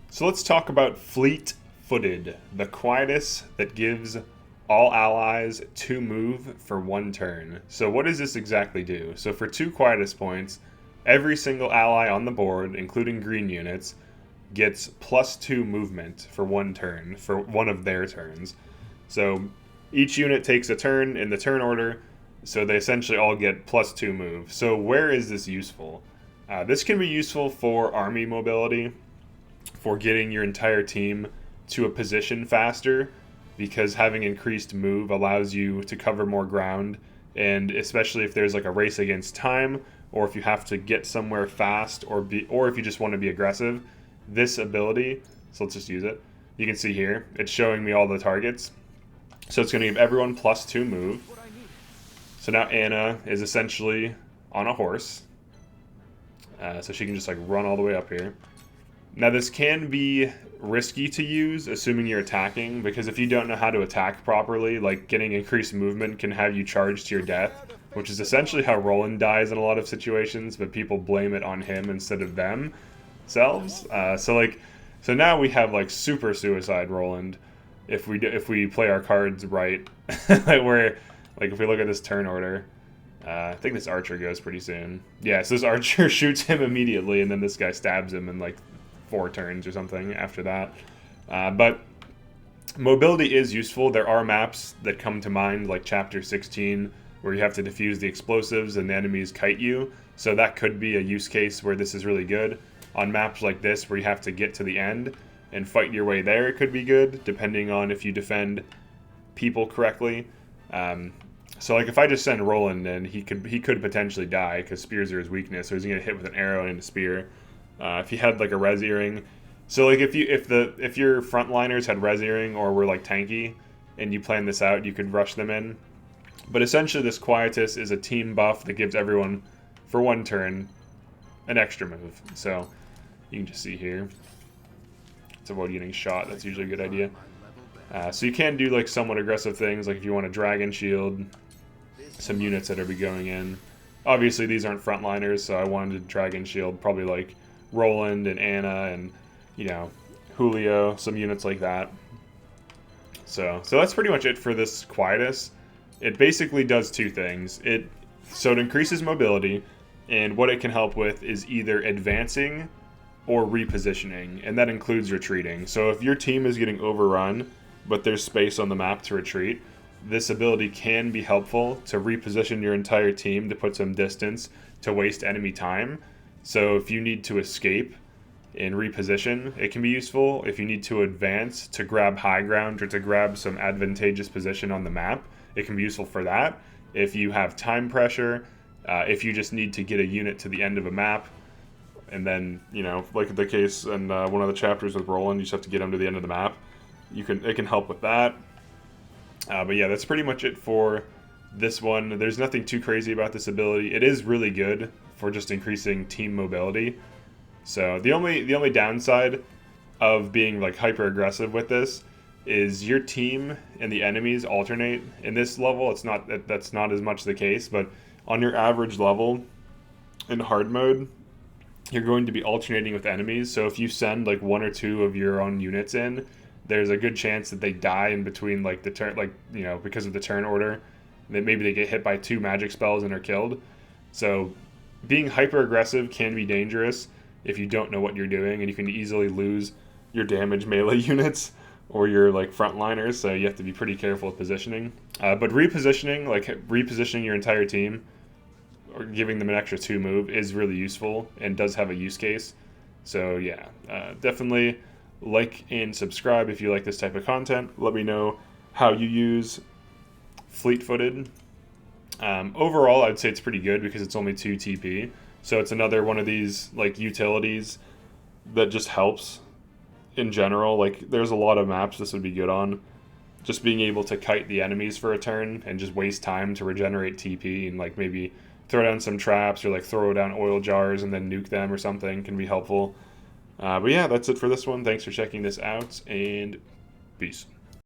So let's talk about fleet-footed, the Quietus that gives all allies 2 move for 1 turn. So what does this exactly do? So for 2 Quietus points, every single ally on the board, including green units, gets +2 movement for 1 turn, for one of their turns. So each unit takes a turn in the turn order, so they essentially all get +2 move. So where is this useful? This can be useful for army mobility, for getting your entire team to a position faster, because having increased move allows you to cover more ground, and especially if there's like a race against time, or if you have to get somewhere fast, or if you just want to be aggressive, this ability, so let's just use it. You can see here, it's showing me all the targets. So it's going to give everyone +2 move. So now Anna is essentially on a horse. So she can just like run all the way up here. Now this can be risky to use, assuming you're attacking, because if you don't know how to attack properly, like getting increased movement can have you charge to your death, which is essentially how Roland dies in a lot of situations, but people blame it on him instead of themselves. So now we have like super suicide Roland if we play our cards right. Where like if we look at this turn order. I think this archer goes pretty soon. Yeah, so this archer shoots him immediately, and then this guy stabs him in like 4 turns or something after that. But mobility is useful. There are maps that come to mind, like Chapter 16, where you have to defuse the explosives and the enemies kite you. So that could be a use case where this is really good. On maps like this, where you have to get to the end and fight your way there, it could be good, depending on if you defend people correctly. So like if I just send Roland in, he could potentially die because spears are his weakness, so he's gonna hit with an arrow and a spear. If he had like a res earring, so like if your frontliners had res earring or were like tanky, and you plan this out, you could rush them in. But essentially, this Quietus is a team buff that gives everyone for 1 turn an extra move. So you can just see here, to avoid getting shot. That's usually a good idea. So you can do like somewhat aggressive things, like if you want a dragon shield, some units that are be going in. Obviously these aren't frontliners, so I wanted to dragon shield probably like Roland and Anna and, you know, Julio, some units like that. So that's pretty much it for this Quietus. It basically does 2 things. It increases mobility, and what it can help with is either advancing or repositioning, and that includes retreating. So if your team is getting overrun, but there's space on the map to retreat, this ability can be helpful to reposition your entire team to put some distance to waste enemy time. So if you need to escape and reposition, it can be useful. If you need to advance to grab high ground or to grab some advantageous position on the map, it can be useful for that. If you have time pressure, if you just need to get a unit to the end of a map, and then, you know, like the case in one of the chapters with Roland, you just have to get him to the end of the map. It can help with that. But yeah, that's pretty much it for this one. There's nothing too crazy about this ability. It is really good for just increasing team mobility. So the only downside of being like hyper aggressive with this is your team and the enemies alternate. In this level, that's not as much the case, but on your average level in hard mode, you're going to be alternating with enemies. So if you send like 1 or 2 of your own units in, there's a good chance that they die in between like the turn, like, you know, because of the turn order. That maybe they get hit by 2 magic spells and are killed. So being hyper aggressive can be dangerous if you don't know what you're doing, and you can easily lose your damage melee units or your like frontliners. So you have to be pretty careful with positioning. But repositioning your entire team or giving them an extra 2 move is really useful and does have a use case. So yeah, definitely like and subscribe if you like this type of content. Let me know how you use fleet-footed. Overall, I'd say it's pretty good because it's only 2 TP. So it's another one of these like utilities that just helps in general. Like there's a lot of maps this would be good on. Just being able to kite the enemies for a turn and just waste time to regenerate TP and like maybe throw down some traps or like throw down oil jars and then nuke them or something can be helpful. But yeah, that's it for this one. Thanks for checking this out, and peace.